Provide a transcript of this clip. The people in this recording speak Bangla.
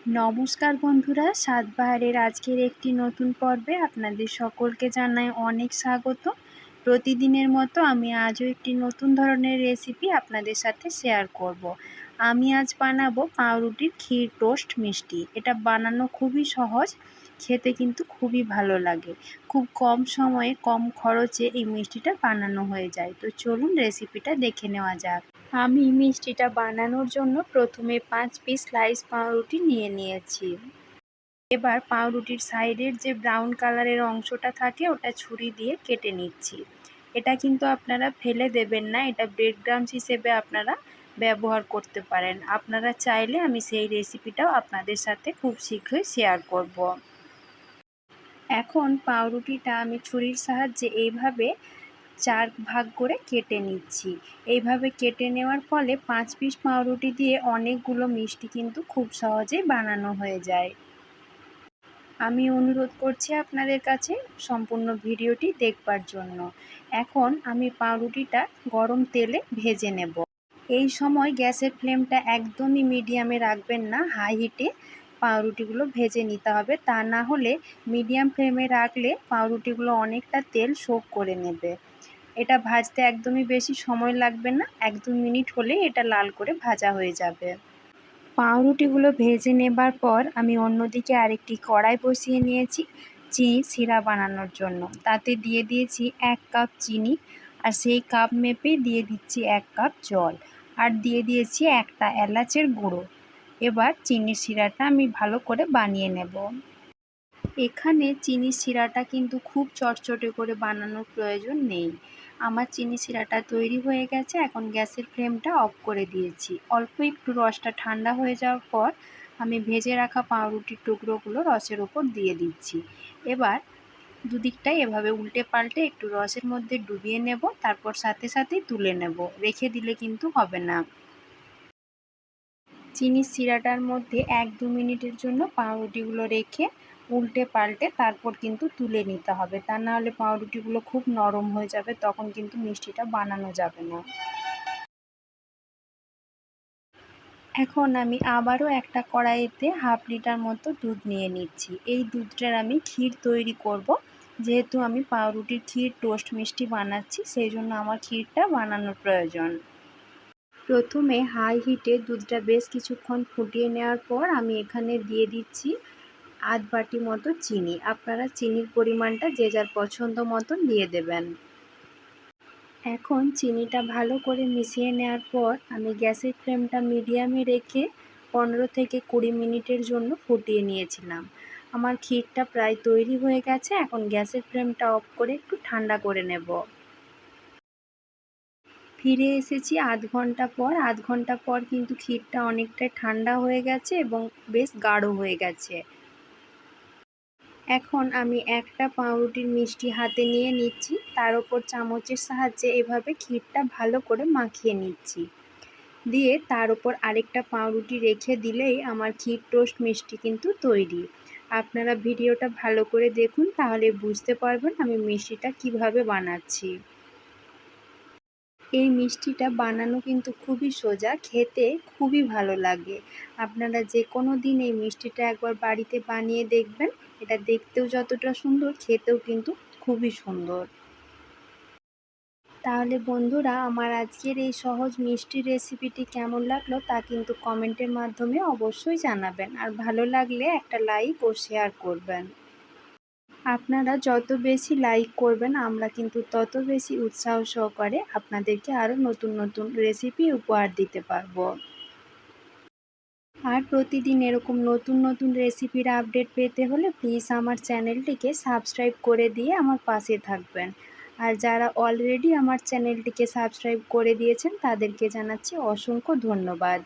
নমস্কার বন্ধুরা, স্বাদবাহারের আজকের একটি নতুন পর্বে আপনাদের সকলকে জানাই অনেক স্বাগত। প্রতিদিনের মতো আমি আজও একটি নতুন ধরনের রেসিপি আপনাদের সাথে শেয়ার করব। আমি আজ বানাবো পাউরুটির ক্ষীর টোস্ট মিষ্টি। এটা বানানো খুবই সহজ, খেতে কিন্তু খুবই ভালো লাগে। খুব কম সময়ে কম খরচে এই মিষ্টিটা বানানো হয়ে যায়। তো চলুন রেসিপিটা দেখে নেওয়া যাক। আমি মিষ্টিটা বানানোর জন্য প্রথমে 5 পিস স্লাইস পাউরুটি নিয়ে নিয়েছি। এবার পাউরুটির সাইডের যে ব্রাউন কালারের অংশটা থাকে ওটা ছুরি দিয়ে কেটে নিচ্ছি। এটা কিন্তু আপনারা ফেলে দেবেন না, এটা ব্রেড ক্রাম্বস হিসেবে আপনারা ব্যবহার করতে পারেন। আপনারা চাইলে আমি সেই রেসিপিটাও আপনাদের সাথে খুব শীঘ্রই শেয়ার করব। এখন পাউরুটিটা আমি ছুরির সাহায্যে এইভাবে 4 ভাগ করে কেটে নিচ্ছি। এইভাবে কেটে নেওয়ার ফলে 5 পিস পাউরুটি দিয়ে অনেকগুলো মিষ্টি কিন্তু খুব সহজেই বানানো হয়ে যায়। আমি অনুরোধ করছি আপনাদের কাছে সম্পূর্ণ ভিডিওটি দেখবার জন্য। এখন আমি পাউরুটিটা গরম তেলে ভেজে নেব। এই সময় গ্যাসের ফ্লেমটা একদমই মিডিয়ামে রাখবেন না, হাই হিটে পাউরুটিগুলো ভেজে নিতে হবে। তা না হলে মিডিয়াম ফ্লেমে রাখলে পাউরুটিগুলো অনেকটা তেল শোক করে নেবে। এটা ভাজতে একদমই বেশি সময় লাগবে না, 1-2 মিনিট হলেই এটা লাল করে ভাজা হয়ে যাবে। পাউরুটিগুলো ভেজে নেবার পর আমি অন্যদিকে আরেকটি কড়াই বসিয়ে নিয়েছি চিনি সিরা বানানোর জন্য। তাতে দিয়ে দিয়েছি 1 কাপ চিনি, আর সেই কাপ মেপে দিয়ে দিচ্ছি 1 কাপ জল, আর দিয়ে দিয়েছি একটা এলাচের গুঁড়ো। এবার চিনির সিরাটা আমি ভালো করে বানিয়ে নেব। এখানে চিনির সিরাটা কিন্তু খুব চটচটে করে বানানোর প্রয়োজন নেই। আমার চিনি সিরাটা তৈরি হয়ে গেছে। এখন গ্যাসের ফ্লেমটা অফ করে দিয়েছি। অল্প একটু রসটা ঠান্ডা হয়ে যাওয়ার পর আমি ভেজে রাখা পাউরুটির টুকরোগুলো রসের ওপর দিয়ে দিচ্ছি। এবার দুদিকটাই এভাবে উল্টে পাল্টে একটু রসের মধ্যে ডুবিয়ে নেব, তারপর সাথে সাথেই তুলে নেব। রেখে দিলে কিন্তু হবে না। চিনির সিরাটার মধ্যে 1-2 মিনিটের জন্য পাউরুটিগুলো রেখে উল্টে পাল্টে তারপর কিন্তু তুলে নিতে হবে। তা নাহলে পাউরুটিগুলো খুব নরম হয়ে যাবে, তখন কিন্তু মিষ্টিটা বানানো যাবে না। এখন আমি আবারও একটা কড়াইতে 1/2 লিটার মতো দুধ নিয়ে নিচ্ছি। এই দুধটার আমি ক্ষীর তৈরি করব। যেহেতু আমি পাউরুটির ক্ষীর টোস্ট মিষ্টি বানাচ্ছি, সেই জন্য আমার ক্ষীরটা বানানোর প্রয়োজন। প্রথমে হাই হিটে দুধটা বেশ কিছুক্ষণ ফুটিয়ে নেওয়ার পর আমি এখানে দিয়ে দিচ্ছি আধ বাটি মতো চিনি। আপনারা চিনির পরিমাণটা যে যার পছন্দ মতন দিয়ে দেবেন। এখন চিনিটা ভালো করে মিশিয়ে নেওয়ার পর আমি গ্যাসের ফ্লেমটা মিডিয়ামে রেখে 15 থেকে 20 মিনিটের জন্য ফুটিয়ে নিয়েছিলাম। আমার ক্ষীরটা প্রায় তৈরি হয়ে গেছে। এখন গ্যাসের ফ্লেমটা অফ করে একটু ঠান্ডা করে নেব। ফিরে এসেছি আধ ঘন্টা পর কিন্তু ক্ষীরটা অনেকটাই ঠান্ডা হয়ে গেছে এবং বেশ গাঢ় হয়ে গেছে। এখন আমি একটা পাউরুটির মিষ্টি হাতে নিয়ে নিচ্ছি, তার ওপর চামচের সাহায্যে এভাবে ক্ষীরটা ভালো করে মাখিয়ে নিচ্ছি। দিয়ে তার ওপর আরেকটা পাউরুটি রেখে দিলেই আমার ক্ষীর টোস্ট মিষ্টি কিন্তু তৈরি। আপনারা ভিডিওটা ভালো করে দেখুন, তাহলে বুঝতে পারবেন আমি মিষ্টিটা কিভাবে বানাচ্ছি। এই মিষ্টিটা বানানো কিন্তু খুবই সোজা, খেতে খুবই ভালো লাগে। আপনারা যে কোনো দিন এই মিষ্টিটা একবার বাড়িতে বানিয়ে দেখবেন। এটা দেখতেও যতটা সুন্দর, খেতেও কিন্তু খুবই সুন্দর। তাহলে বন্ধুরা, আমার আজকের এই সহজ মিষ্টি রেসিপিটি কেমন লাগলো তা কিন্তু কমেন্টের মাধ্যমে অবশ্যই জানাবেন। আর ভালো লাগলে একটা লাইক ও শেয়ার করবেন। আপনারা যত বেশি লাইক করবেন, আমরা কিন্তু তত বেশি উৎসাহ সহকারে আপনাদেরকে আরও নতুন নতুন রেসিপি উপহার দিতে পারবো। আর প্রতিদিন এরকম নতুন নতুন রেসিপির আপডেট পেতে হলে প্লিজ আমার চ্যানেলটিকে সাবস্ক্রাইব করে দিয়ে আমার পাশে থাকবেন। আর যারা অলরেডি আমার চ্যানেলটিকে সাবস্ক্রাইব করে দিয়েছেন তাদেরকে জানাচ্ছি অসংখ্য ধন্যবাদ।